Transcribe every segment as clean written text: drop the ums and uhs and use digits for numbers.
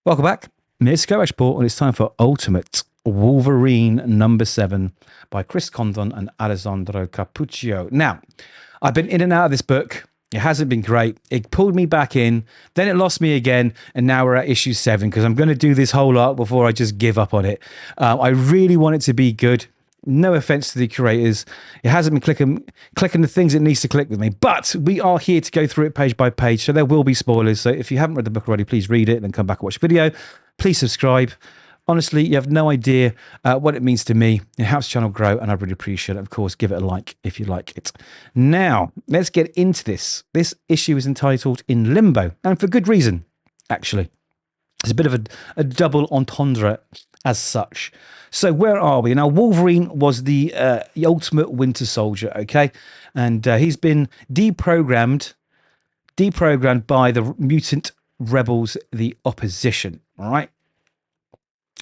Welcome back. It's Kovacs Port, and it's time for Ultimate Wolverine #7 by Chris Condon and Alessandro Capuccio. Now, I've been in and out of this book. It hasn't been great. It pulled me back in, then it lost me again, and now we're at issue 7 because I'm going to do this whole lot before I just give up on it. I really want it to be good. No offense to the curators. It hasn't been clicking the things it needs to click with me. But we are here to go through it page by page. So there will be spoilers. So if you haven't read the book already, please read it and then come back and watch the video. Please subscribe. Honestly, you have no idea what it means to me. It helps the channel grow, and I really appreciate it. Of course, give it a like if you like it. Now, let's get into this. This issue is entitled In Limbo, and for good reason, actually. It's a bit of a double entendre as such. So where are we? Now, Wolverine was the ultimate Winter Soldier, okay? And he's been deprogrammed by the mutant rebels, the opposition, all right?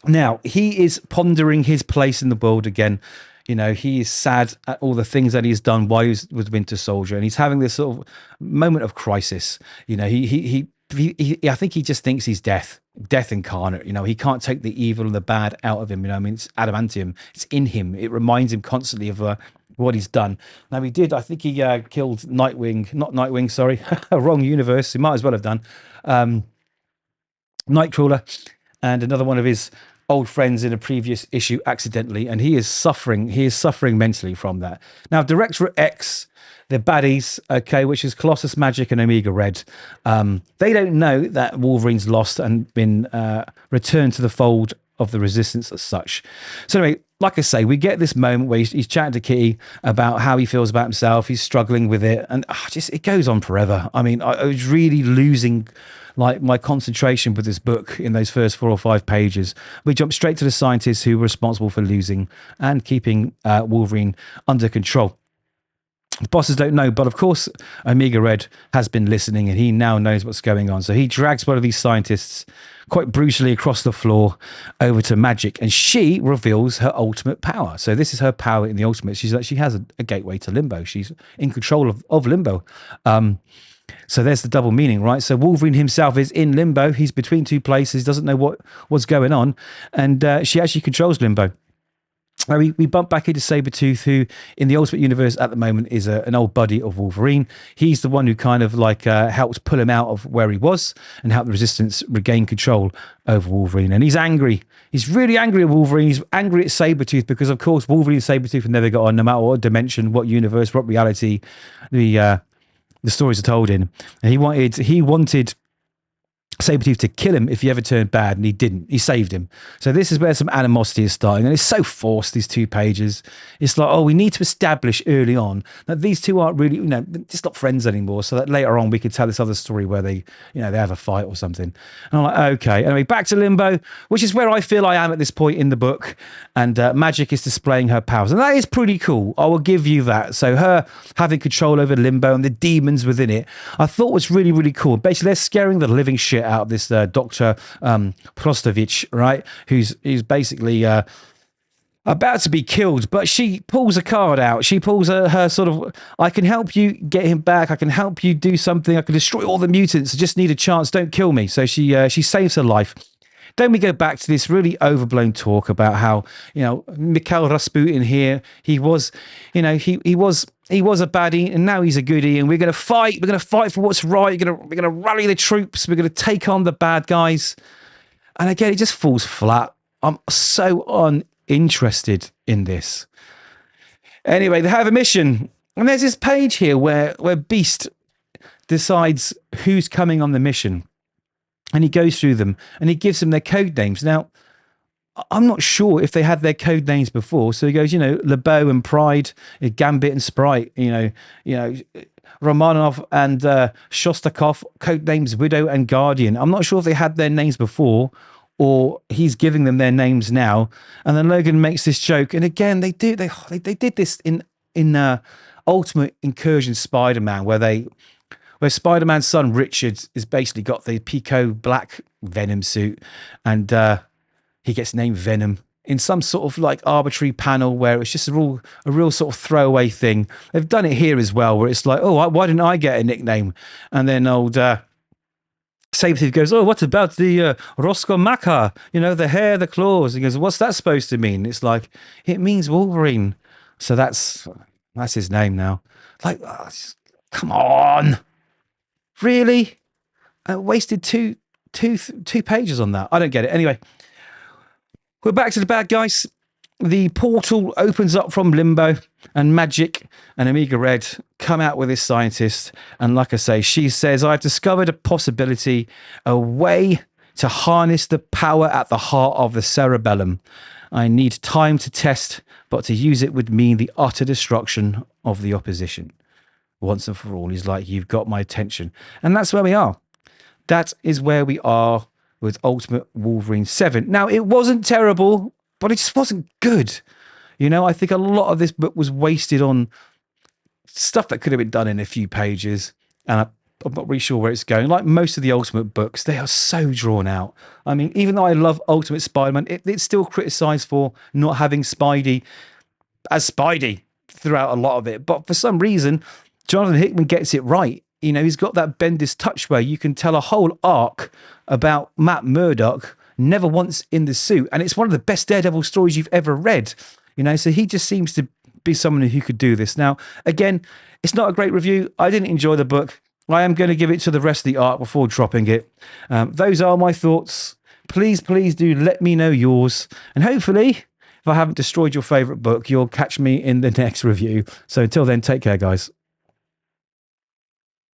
Now, he is pondering his place in the world again. You know, he is sad at all the things that he's done while he was Winter Soldier, and he's having this sort of moment of crisis. You know, I think he just thinks he's death incarnate. You know, he can't take the evil and the bad out of him. You know, I mean, it's adamantium. It's in him. It reminds him constantly of what he's done. Now, he did. I think he killed Nightwing. Not Nightwing. Sorry, wrong universe. He might as well have done. Nightcrawler, and another one of his old friends in a previous issue accidentally, and he is suffering mentally from that. Now, Directorate X, the baddies, okay, which is Colossus, Magik, and Omega Red, they don't know that Wolverine's lost and been returned to the fold of the Resistance as such. So anyway, like I say, we get this moment where he's chatting to Kitty about how he feels about himself. He's struggling with it, and it goes on forever. I mean, I was really losing like my concentration with this book in those first 4 or 5 pages. We jump straight to the scientists who were responsible for losing and keeping Wolverine under control. The bosses don't know, but of course, Omega Red has been listening, and he now knows what's going on. So he drags one of these scientists quite brutally across the floor over to Magik, and she reveals her ultimate power. So this is her power in the ultimate. She has a gateway to Limbo. She's in control of Limbo. So there's the double meaning, right? So Wolverine himself is in Limbo. He's between two places, doesn't know what's going on, and she actually controls Limbo. We bump back into Sabretooth, who in the Ultimate Universe at the moment is an old buddy of Wolverine. He's the one who kind of like helped pull him out of where he was and help the Resistance regain control over Wolverine. And he's angry. He's really angry at Wolverine. He's angry at Sabretooth because, of course, Wolverine and Sabretooth have never got on, no matter what dimension, what universe, what reality the stories are told in. And he wanted Sabretooth to kill him if he ever turned bad, and he didn't. He saved him. So this is where some animosity is starting, and it's so forced, these 2 pages. It's like, oh, we need to establish early on that these two aren't really, just not friends anymore, so that later on we could tell this other story where they have a fight or something. And I'm like, okay. Anyway, back to Limbo, which is where I feel I am at this point in the book, and Magik is displaying her powers, and that is pretty cool. I will give you that. So her having control over Limbo and the demons within it, I thought was really, really cool. Basically, they're scaring the living shit out of this Dr. Prostovich, right? Who's basically about to be killed, but she pulls a card out. She pulls her sort of, I can help you get him back. I can help you do something. I can destroy all the mutants. I just need a chance. Don't kill me. So she saves her life. Then we go back to this really overblown talk about how, Mikhail Rasputin here, he was a baddie, and now he's a goodie, and we're going to fight. We're going to fight for what's right. We're going to rally the troops. We're going to take on the bad guys. And again, it just falls flat. I'm so uninterested in this. Anyway, they have a mission, and there's this page here where Beast decides who's coming on the mission. And he goes through them, and he gives them their code names. Now, I'm not sure if they had their code names before. So he goes, Limbo and Pride, Gambit and Sprite, Romanov and Shostakov, code names Widow and Guardian. I'm not sure if they had their names before, or he's giving them their names now. And then Logan makes this joke, and again they did this in Ultimate Incursion Spider-Man, where Spider-Man's son Richard has basically got the Pico black Venom suit, and he gets named Venom in some sort of like arbitrary panel where it's just a real sort of throwaway thing. They've done it here as well, where it's like, oh, why didn't I get a nickname? And then old Sabretooth goes, "Oh, what about the Roscomacha? You know, the hair, the claws." He goes, "What's that supposed to mean?" It's like, it means Wolverine. So that's his name now. Like, come on, really? Wasted two pages on that. I don't get it. Anyway, we're back to the bad guys. The portal opens up from Limbo, and Magik and Omega Red come out with this scientist. And like I say, she says, "I've discovered a possibility, a way to harness the power at the heart of the cerebellum. I need time to test, but to use it would mean the utter destruction of the opposition. Once and for all." He's like, "You've got my attention." And that's where we are. That is where we are with Ultimate Wolverine 7. Now, it wasn't terrible, but it just wasn't good. You know, I think a lot of this book was wasted on stuff that could have been done in a few pages. And I'm not really sure where it's going. Like most of the Ultimate books, they are so drawn out. I mean, even though I love Ultimate Spider-Man, it's still criticised for not having Spidey as Spidey throughout a lot of it. But for some reason, Jonathan Hickman gets it right. You know, he's got that Bendis touch where you can tell a whole arc about Matt Murdock never once in the suit. And it's one of the best Daredevil stories you've ever read. You know, so he just seems to be someone who could do this. Now, again, it's not a great review. I didn't enjoy the book. I am going to give it to the rest of the arc before dropping it. Those are my thoughts. Please do let me know yours. And hopefully, if I haven't destroyed your favourite book, you'll catch me in the next review. So until then, take care, guys.